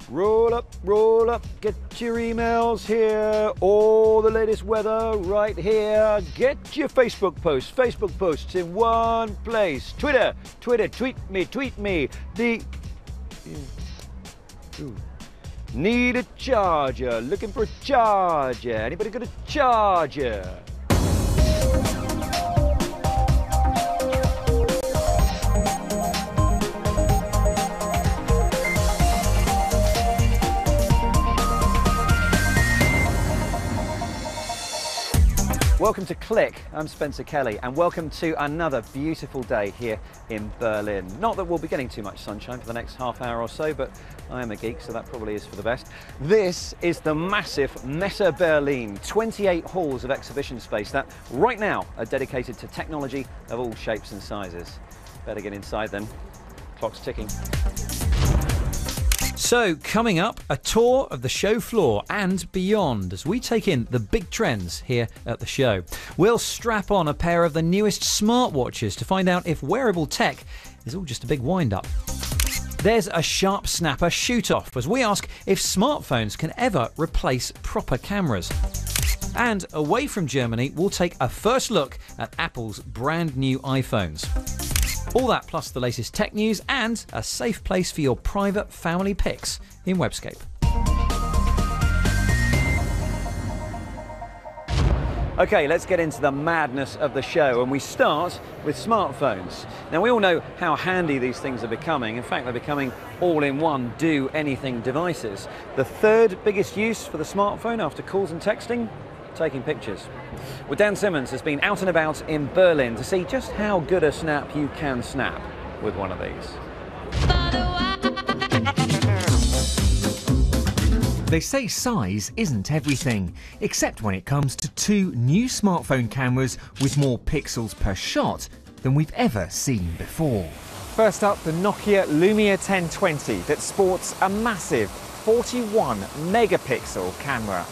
roll up, get your emails here, all the latest weather right here. Get your Facebook posts in one place. Twitter, tweet me. Need a charger, looking for a charger. Anybody got a charger? Welcome to Click, I'm Spencer Kelly, and welcome to another beautiful day here in Berlin. Not that we'll be getting too much sunshine for the next half hour or so, but I am a geek, so that probably is for the best. This is the massive Messe Berlin, 28 halls of exhibition space that right now are dedicated to technology of all shapes and sizes. Better get inside then, clock's ticking. So, coming up, a tour of the show floor and beyond as we take in the big trends here at the show. We'll strap on a pair of the newest smartwatches to find out if wearable tech is all just a big wind-up. There's a sharp snapper shoot-off as we ask if smartphones can ever replace proper cameras. And away from Germany, we'll take a first look at Apple's brand new iPhones. All that plus the latest tech news and a safe place for your private family pics in Webscape. Okay, let's get into the madness of the show, and we start with smartphones. Now, we all know how handy these things are becoming. In fact, they're becoming all-in-one do-anything devices. The third biggest use for the smartphone after calls and texting? Taking pictures. Well, Dan Simmons has been out and about in Berlin to see just how good a snap you can snap with one of these. They say size isn't everything, except when it comes to two new smartphone cameras with more pixels per shot than we've ever seen before. First up, the Nokia Lumia 1020 that sports a massive 41 megapixel camera.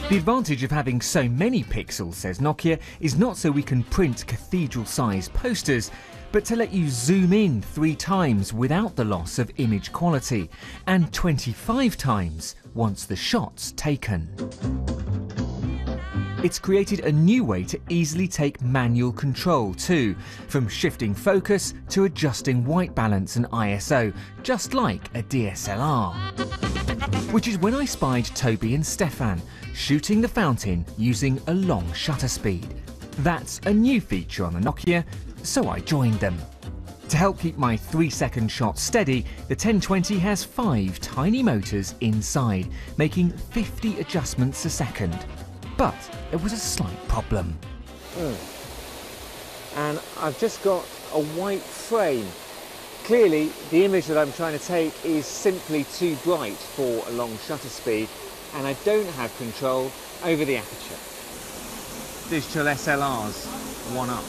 The advantage of having so many pixels, says Nokia, is not so we can print cathedral-sized posters, but to let you zoom in 3 times without the loss of image quality, and 25 times once the shot's taken. It's created a new way to easily take manual control too, from shifting focus to adjusting white balance and ISO, just like a DSLR. Which is when I spied Toby and Stefan shooting the fountain using a long shutter speed. That's a new feature on the Nokia, so I joined them. To help keep my 3-second shot steady, the 1020 has 5 tiny motors inside, making 50 adjustments a second. But there was a slight problem. And I've just got a white frame. Clearly, the image that I'm trying to take is simply too bright for a long shutter speed, and I don't have control over the aperture. Digital SLRs, one up.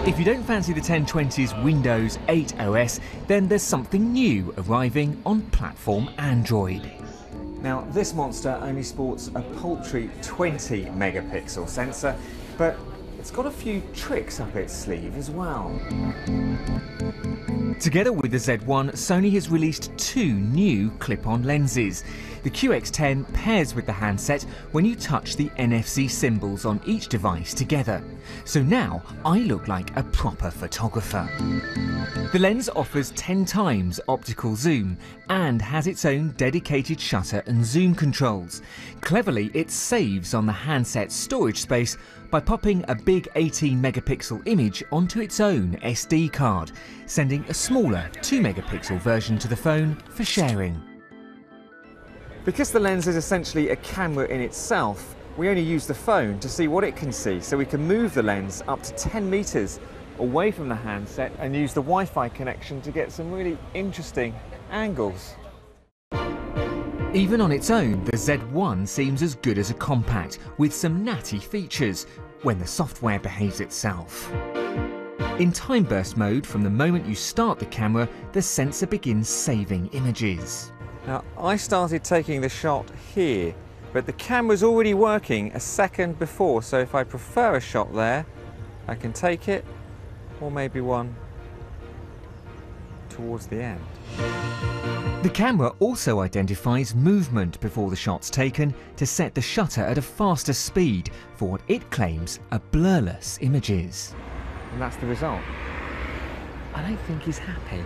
If you don't fancy the 1020's Windows 8 OS, then there's something new arriving on platform Android. Now, this monster only sports a paltry 20 megapixel sensor, but it's got a few tricks up its sleeve as well. Together with the Z1, Sony has released 2 new clip-on lenses. The QX10 pairs with the handset when you touch the NFC symbols on each device together. So now I look like a proper photographer. The lens offers 10 times optical zoom and has its own dedicated shutter and zoom controls. Cleverly, it saves on the handset's storage space by popping a big 18 megapixel image onto its own SD card, sending a smaller 2 megapixel version to the phone for sharing. Because the lens is essentially a camera in itself, we only use the phone to see what it can see, so we can move the lens up to 10 meters away from the handset and use the Wi-Fi connection to get some really interesting angles. Even on its own, the Z1 seems as good as a compact, with some natty features, when the software behaves itself. In time burst mode, from the moment you start the camera, the sensor begins saving images. Now, I started taking the shot here, but the camera's already working a second before, so if I prefer a shot there, I can take it, or maybe one towards the end. The camera also identifies movement before the shot's taken to set the shutter at a faster speed for what it claims are blurless images. And that's the result. I don't think he's happy.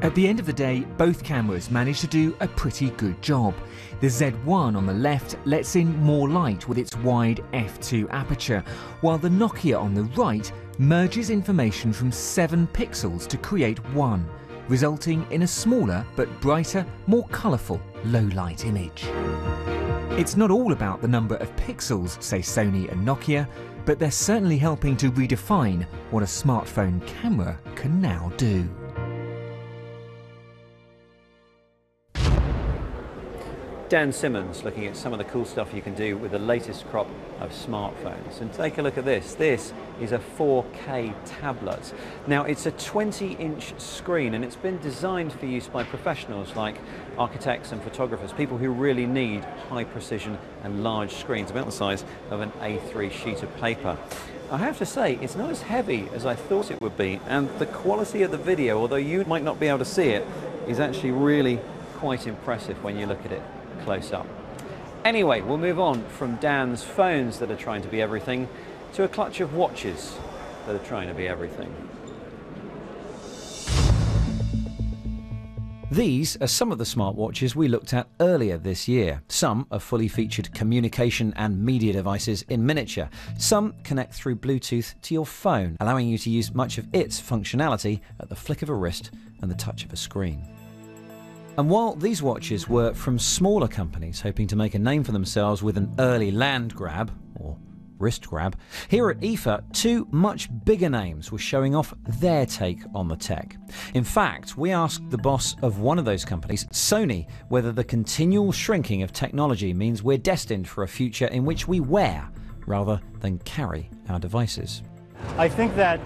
At the end of the day, both cameras managed to do a pretty good job. The Z1 on the left lets in more light with its wide f2 aperture, while the Nokia on the right merges information from 7 pixels to create 1, resulting in a smaller but brighter, more colourful low-light image. It's not all about the number of pixels, say Sony and Nokia, but they're certainly helping to redefine what a smartphone camera can now do. Dan Simmons looking at some of the cool stuff you can do with the latest crop of smartphones. And take a look at this. This is a 4K tablet. Now it's a 20-inch screen and it's been designed for use by professionals like architects and photographers, people who really need high precision and large screens, about the size of an A3 sheet of paper. I have to say, it's not as heavy as I thought it would be, and the quality of the video, although you might not be able to see it, is actually really quite impressive when you look at it close up. Anyway, we'll move on from Dan's phones that are trying to be everything to a clutch of watches that are trying to be everything. These are some of the smartwatches we looked at earlier this year. Some are fully featured communication and media devices in miniature. Some connect through Bluetooth to your phone, allowing you to use much of its functionality at the flick of a wrist and the touch of a screen. And while these watches were from smaller companies hoping to make a name for themselves with an early land grab, or wrist grab, here at IFA, 2 much bigger names were showing off their take on the tech. In fact, we asked the boss of one of those companies, Sony, whether the continual shrinking of technology means we're destined for a future in which we wear rather than carry our devices. I think that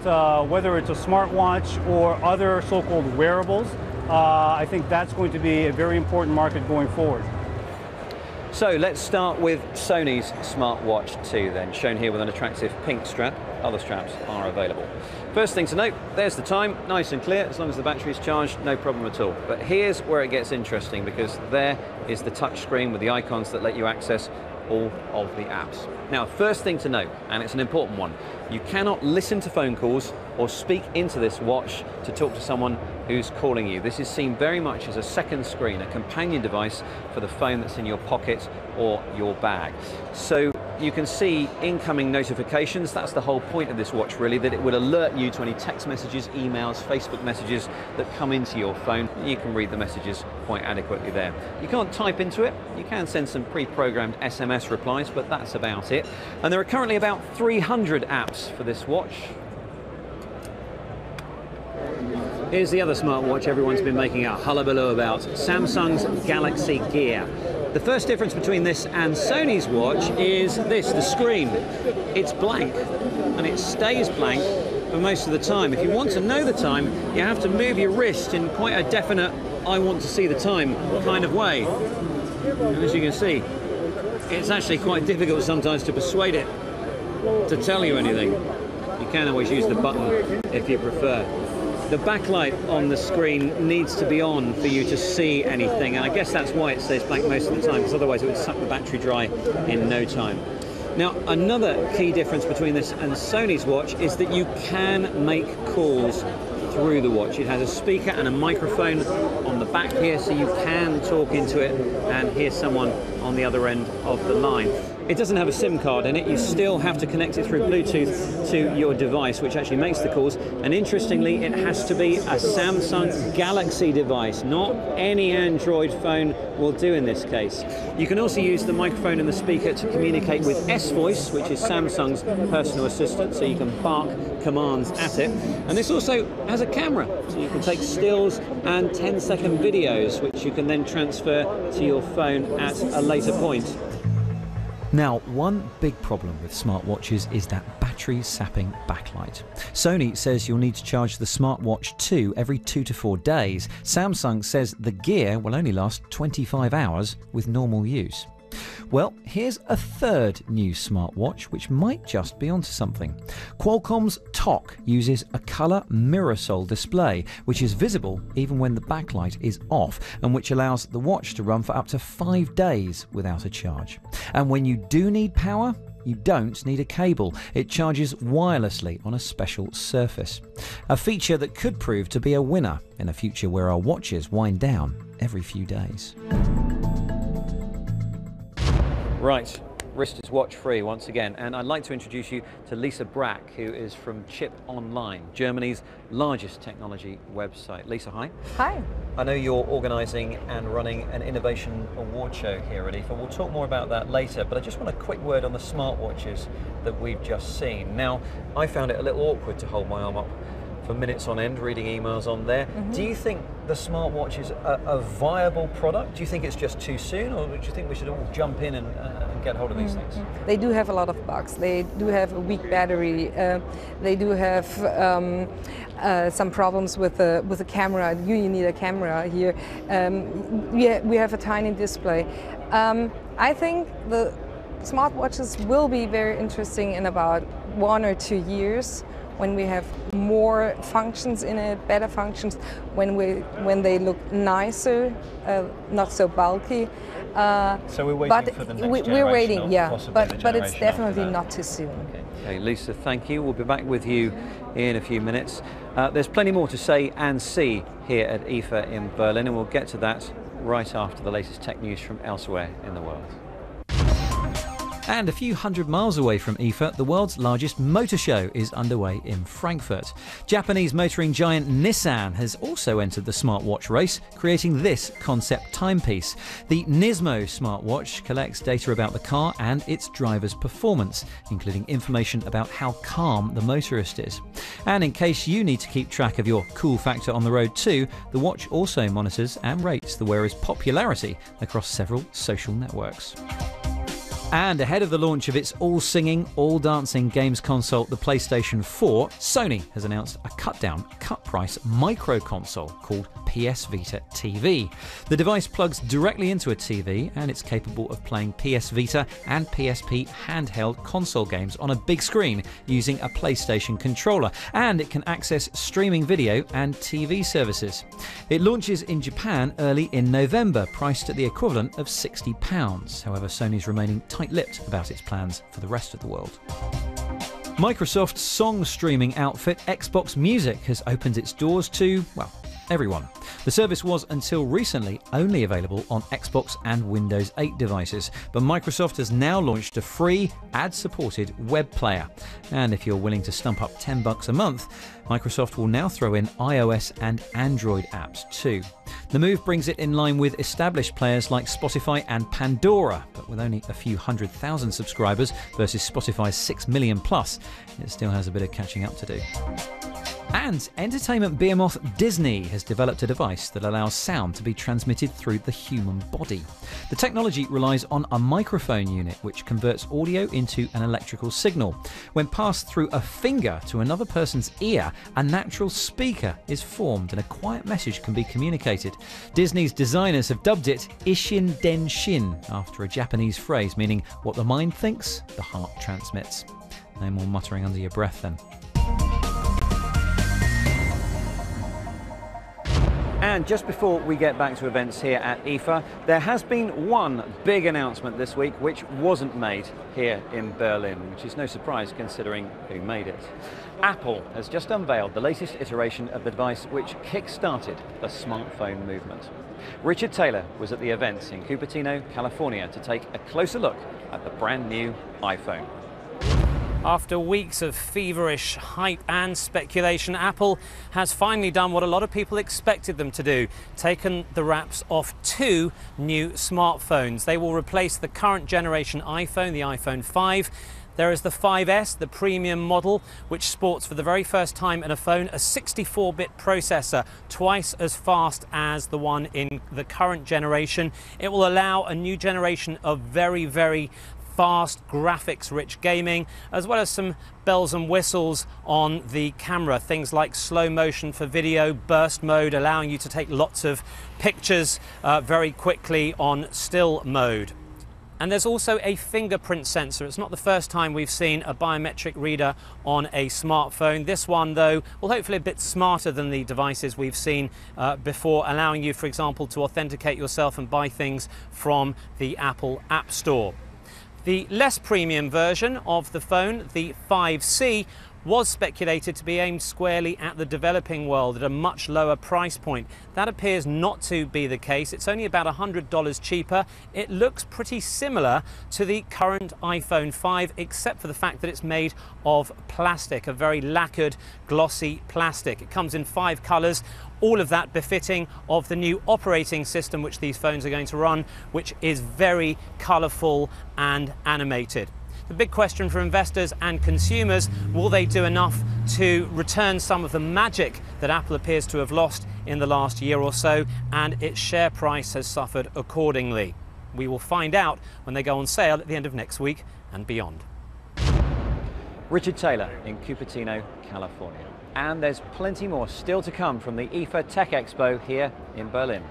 whether it's a smartwatch or other so-called wearables, I think that's going to be a very important market going forward. So let's start with Sony's Smartwatch 2 then, shown here with an attractive pink strap. Other straps are available. First thing to note, there's the time, nice and clear, as long as the battery's charged, no problem at all. But here's where it gets interesting, because there is the touch screen with the icons that let you access all of the apps. Now, first thing to note, and it's an important one, you cannot listen to phone calls or speak into this watch to talk to someone who's calling you. This is seen very much as a second screen, a companion device for the phone that's in your pocket or your bag. So you can see incoming notifications. That's the whole point of this watch, really, that it will alert you to any text messages, emails, Facebook messages that come into your phone. You can read the messages quite adequately there. You can't type into it. You can send some pre-programmed SMS replies, but that's about it. And there are currently about 300 apps for this watch. Here's the other smartwatch everyone's been making a hullabaloo about, Samsung's Galaxy Gear. The first difference between this and Sony's watch is this, the screen. It's blank, and it stays blank for most of the time. If you want to know the time, you have to move your wrist in quite a definite, I want to see the time kind of way. And as you can see, it's actually quite difficult sometimes to persuade it to tell you anything. You can always use the button if you prefer. The backlight on the screen needs to be on for you to see anything, and I guess that's why it stays blank most of the time, because otherwise it would suck the battery dry in no time. Now, another key difference between this and Sony's watch is that you can make calls through the watch. It has a speaker and a microphone on the back here, so you can talk into it and hear someone on the other end of the line. It doesn't have a SIM card in it. You still have to connect it through Bluetooth to your device, which actually makes the calls. And interestingly, it has to be a Samsung Galaxy device. Not any Android phone will do in this case. You can also use the microphone and the speaker to communicate with S-Voice, which is Samsung's personal assistant, so you can bark commands at it. And this also has a camera, so you can take stills and 10-second videos, which you can then transfer to your phone at a later point. Now, one big problem with smartwatches is that battery sapping backlight. Sony says you'll need to charge the Smartwatch 2 every 2 to 4 days. Samsung says the Gear will only last 25 hours with normal use. Well, here's a third new smartwatch which might just be onto something. Qualcomm's TOC uses a colour Russel display, which is visible even when the backlight is off, and which allows the watch to run for up to 5 days without a charge. And when you do need power, you don't need a cable. It charges wirelessly on a special surface. A feature that could prove to be a winner in a future where our watches wind down every few days. Right, wrist is watch free once again, and I'd like to introduce you to Lisa Brack, who is from Chip Online, Germany's largest technology website. Lisa, hi. Hi. I know you're organising and running an innovation award show here at IFA. We'll talk more about that later, but I just want a quick word on the smartwatches that we've just seen. Now, I found it a little awkward to hold my arm up for minutes on end reading emails on there. Do you think the smartwatch is a viable product? Do you think it's just too soon, or do you think we should all jump in and get hold of these things? They do have a lot of bugs. They do have a weak battery. They do have some problems with the camera. You need a camera here. We have a tiny display. I think the smartwatches will be very interesting in about 1 or 2 years, when we have more functions in it, better functions, when they look nicer, not so bulky. So we're waiting for the next generation. We're waiting, yeah, but it's generation definitely after that. not too soon. Okay, Lisa, thank you. We'll be back with you in a few minutes. There's plenty more to say and see here at IFA in Berlin, and we'll get to that right after the latest tech news from elsewhere in the world. And a few hundred miles away from IFA, the world's largest motor show is underway in Frankfurt. Japanese motoring giant Nissan has also entered the smartwatch race, creating this concept timepiece. The Nismo smartwatch collects data about the car and its driver's performance, including information about how calm the motorist is. And in case you need to keep track of your cool factor on the road too, the watch also monitors and rates the wearer's popularity across several social networks. And ahead of the launch of its all-singing, all-dancing games console, the PlayStation 4, Sony has announced a cut-price micro console called PS Vita TV. The device plugs directly into a TV, and it's capable of playing PS Vita and PSP handheld console games on a big screen using a PlayStation controller, and it can access streaming video and TV services. It launches in Japan early in November, priced at the equivalent of £60. However, Sony's remaining tight-lipped about its plans for the rest of the world. Microsoft's song streaming outfit Xbox Music has opened its doors to, well, everyone. The service was until recently only available on Xbox and Windows 8 devices, but Microsoft has now launched a free, ad-supported web player. And if you're willing to stump up $10 a month, Microsoft will now throw in iOS and Android apps too. The move brings it in line with established players like Spotify and Pandora, but with only a few 100,000 subscribers versus Spotify's 6 million plus, it still has a bit of catching up to do. And entertainment behemoth Disney has developed a device that allows sound to be transmitted through the human body. The technology relies on a microphone unit which converts audio into an electrical signal. When passed through a finger to another person's ear, a natural speaker is formed and a quiet message can be communicated. Disney's designers have dubbed it Ishin Den Shin, after a Japanese phrase meaning what the mind thinks, the heart transmits. No more muttering under your breath then. And just before we get back to events here at IFA, there has been one big announcement this week which wasn't made here in Berlin, which is no surprise considering who made it. Apple has just unveiled the latest iteration of the device which kick-started the smartphone movement. Richard Taylor was at the event in Cupertino, California to take a closer look at the brand new iPhone. After weeks of feverish hype and speculation, Apple has finally done what a lot of people expected them to do, taken the wraps off 2 new smartphones. They will replace the current generation iPhone, the iPhone 5. There is the 5S, the premium model, which sports for the very first time in a phone a 64-bit processor, twice as fast as the one in the current generation. It will allow a new generation of very, very fast, graphics-rich gaming, as well as some bells and whistles on the camera. Things like slow motion for video, burst mode, allowing you to take lots of pictures very quickly on still mode. And there's also a fingerprint sensor. It's not the first time we've seen a biometric reader on a smartphone. This one, though, will hopefully a bit smarter than the devices we've seen before, allowing you, for example, to authenticate yourself and buy things from the Apple App Store. The less premium version of the phone, the 5C, was speculated to be aimed squarely at the developing world at a much lower price point. That appears not to be the case. It's only about $100 cheaper. It looks pretty similar to the current iPhone 5, except for the fact that it's made of plastic, a very lacquered, glossy plastic. It comes in 5 colors, all of that befitting of the new operating system which these phones are going to run, which is very colorful and animated. The big question for investors and consumers, will they do enough to return some of the magic that Apple appears to have lost in the last year or so, and its share price has suffered accordingly? We will find out when they go on sale at the end of next week and beyond. Richard Taylor in Cupertino, California. And there's plenty more still to come from the IFA Tech Expo here in Berlin.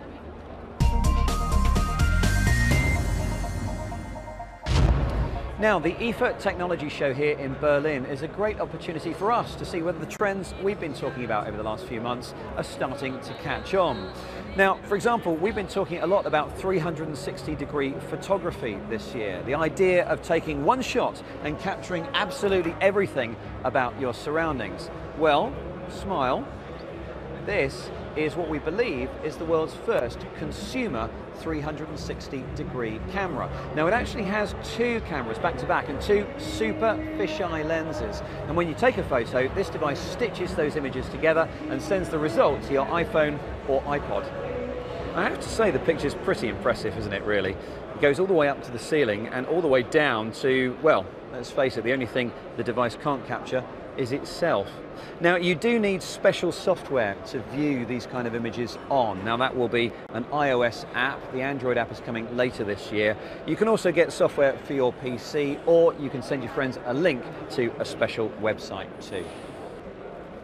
Now, the IFA Technology Show here in Berlin is a great opportunity for us to see whether the trends we've been talking about over the last few months are starting to catch on. Now, for example, we've been talking a lot about 360-degree photography this year. The idea of taking one shot and capturing absolutely everything about your surroundings. Well, smile. This is what we believe is the world's first consumer 360-degree camera. Now, it actually has 2 cameras back to back and 2 super fisheye lenses. And when you take a photo, this device stitches those images together and sends the result to your iPhone or iPod. I have to say the picture's pretty impressive, isn't it, really? It goes all the way up to the ceiling and all the way down to, well, let's face it, the only thing the device can't capture is itself. Now, you do need special software to view these kind of images on. Now, that will be an iOS app. The Android app is coming later this year. You can also get software for your PC, or you can send your friends a link to a special website too.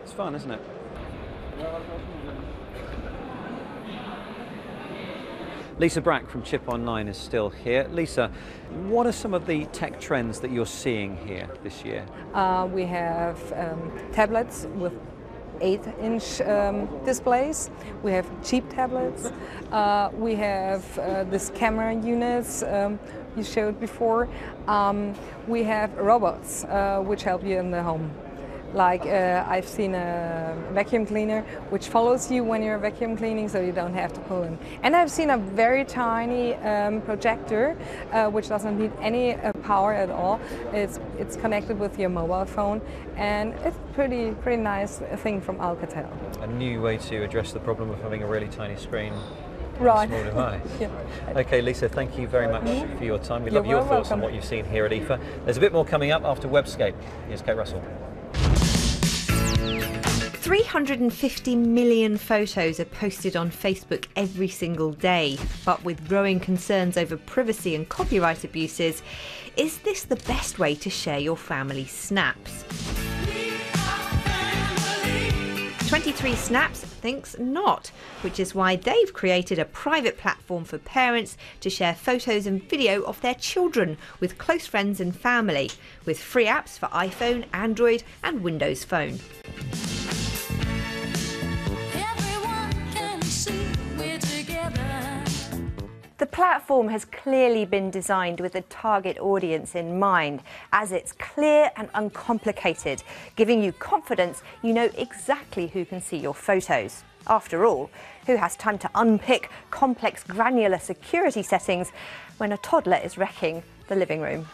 It's fun, isn't it? Lisa Brack from Chip Online is still here. Lisa, what are some of the tech trends that you're seeing here this year? We have tablets with 8-inch displays. We have cheap tablets. We have this camera units you showed before. We have robots which help you in the home. Like I've seen a vacuum cleaner which follows you when you're vacuum cleaning, so you don't have to pull in. And I've seen a very tiny projector which doesn't need any power at all. It's connected with your mobile phone, and it's pretty nice thing from Alcatel. A new way to address the problem of having a really tiny screen. Right. Small device. Yeah. Okay, Lisa, thank you very much for your time. We love You're your thoughts on welcome. what you've seen here at IFA. There's a bit more coming up after Webscape. Here's Kate Russell. 350 million photos are posted on Facebook every single day, but with growing concerns over privacy and copyright abuses, is this the best way to share your family snaps? 23 Snaps thinks not, which is why they've created a private platform for parents to share photos and video of their children with close friends and family, with free apps for iPhone, Android and Windows Phone. The platform has clearly been designed with a target audience in mind, as it's clear and uncomplicated, giving you confidence you know exactly who can see your photos. After all, who has time to unpick complex granular security settings when a toddler is wrecking the living room?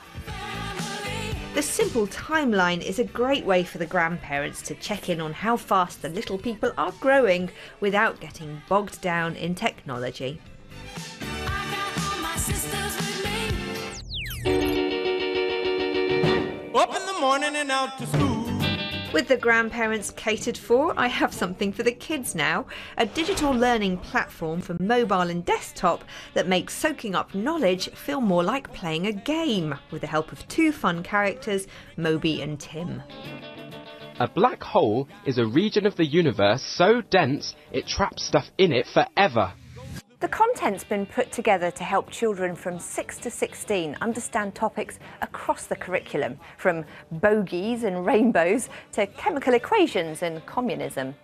The simple timeline is a great way for the grandparents to check in on how fast the little people are growing without getting bogged down in technology. Up in the morning and out to school. With the grandparents catered for, I have something for the kids now, a digital learning platform for mobile and desktop that makes soaking up knowledge feel more like playing a game, with the help of 2 fun characters, Moby and Tim. A black hole is a region of the universe so dense it traps stuff in it forever. The content's been put together to help children from 6 to 16 understand topics across the curriculum, from bogies and rainbows to chemical equations and communism.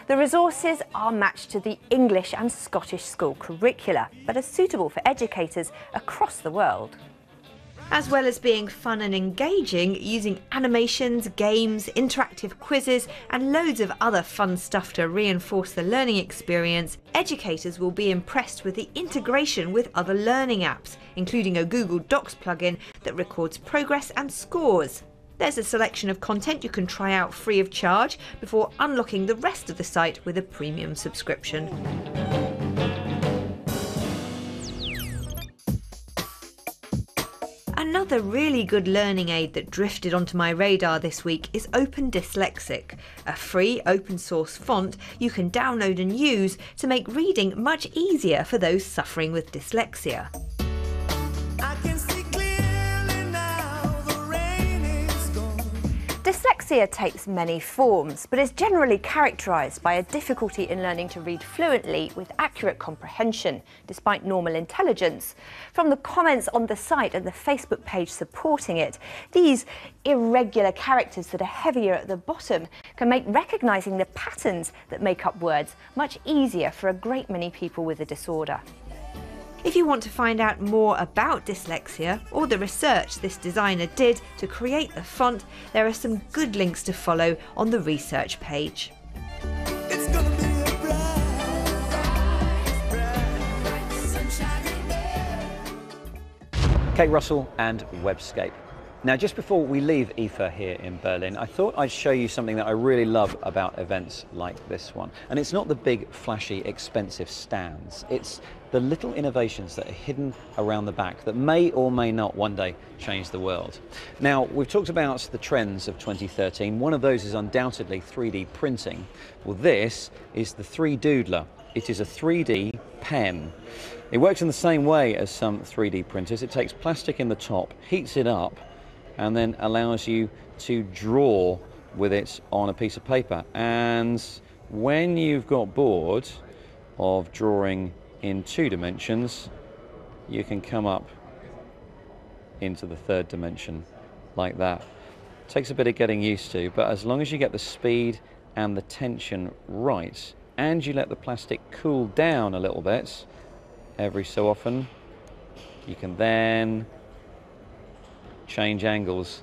The resources are matched to the English and Scottish school curricula, but are suitable for educators across the world. As well as being fun and engaging, using animations, games, interactive quizzes and loads of other fun stuff to reinforce the learning experience, educators will be impressed with the integration with other learning apps, including a Google Docs plugin that records progress and scores. There's a selection of content you can try out free of charge before unlocking the rest of the site with a premium subscription. Another really good learning aid that drifted onto my radar this week is Open Dyslexic, a free open source font you can download and use to make reading much easier for those suffering with dyslexia. Dyslexia takes many forms, but is generally characterised by a difficulty in learning to read fluently with accurate comprehension, despite normal intelligence. From the comments on the site and the Facebook page supporting it, these irregular characters that are heavier at the bottom can make recognising the patterns that make up words much easier for a great many people with the disorder. If you want to find out more about dyslexia or the research this designer did to create the font, there are some good links to follow on the research page. Kate Russell and Webscape. Now, just before we leave IFA here in Berlin, I thought I'd show you something that I really love about events like this one. And it's not the big, flashy, expensive stands. It's the little innovations that are hidden around the back that may or may not one day change the world. Now, we've talked about the trends of 2013. One of those is undoubtedly 3D printing. Well, this is the 3Doodler. It is a 3D pen. It works in the same way as some 3D printers. It takes plastic in the top, heats it up, and then allows you to draw with it on a piece of paper. And when you've got bored of drawing in 2 dimensions, you can come up into the 3rd dimension like that. It takes a bit of getting used to, but as long as you get the speed and the tension right, and you let the plastic cool down a little bit every so often, you can then change angles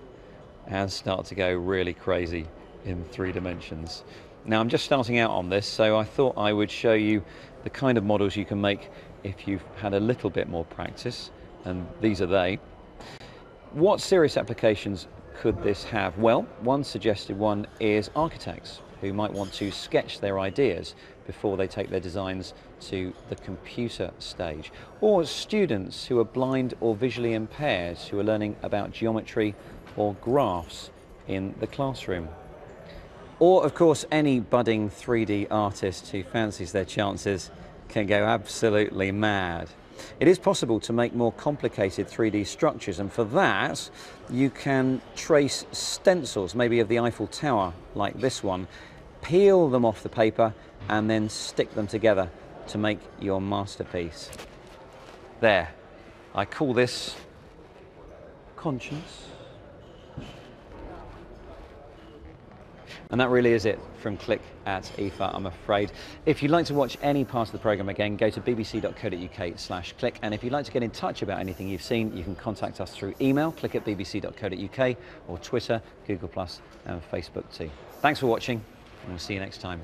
and start to go really crazy in 3 dimensions. Now, I'm just starting out on this, so I thought I would show you the kind of models you can make if you've had a little bit more practice, and these are they. What serious applications could this have? Well, one suggested one is architects who might want to sketch their ideas before they take their designs to the computer stage, or students who are blind or visually impaired who are learning about geometry or graphs in the classroom. Or, of course, any budding 3D artist who fancies their chances can go absolutely mad. It is possible to make more complicated 3D structures, and for that you can trace stencils, maybe of the Eiffel Tower like this one, peel them off the paper and then stick them together to make your masterpiece. There, I call this conscience. And that really is it from Click at IFA, I'm afraid. If you'd like to watch any part of the programme again, go to bbc.co.uk/click. And if you'd like to get in touch about anything you've seen, you can contact us through email, click@bbc.co.uk, or Twitter, Google+, and Facebook too. Thanks for watching, and we'll see you next time.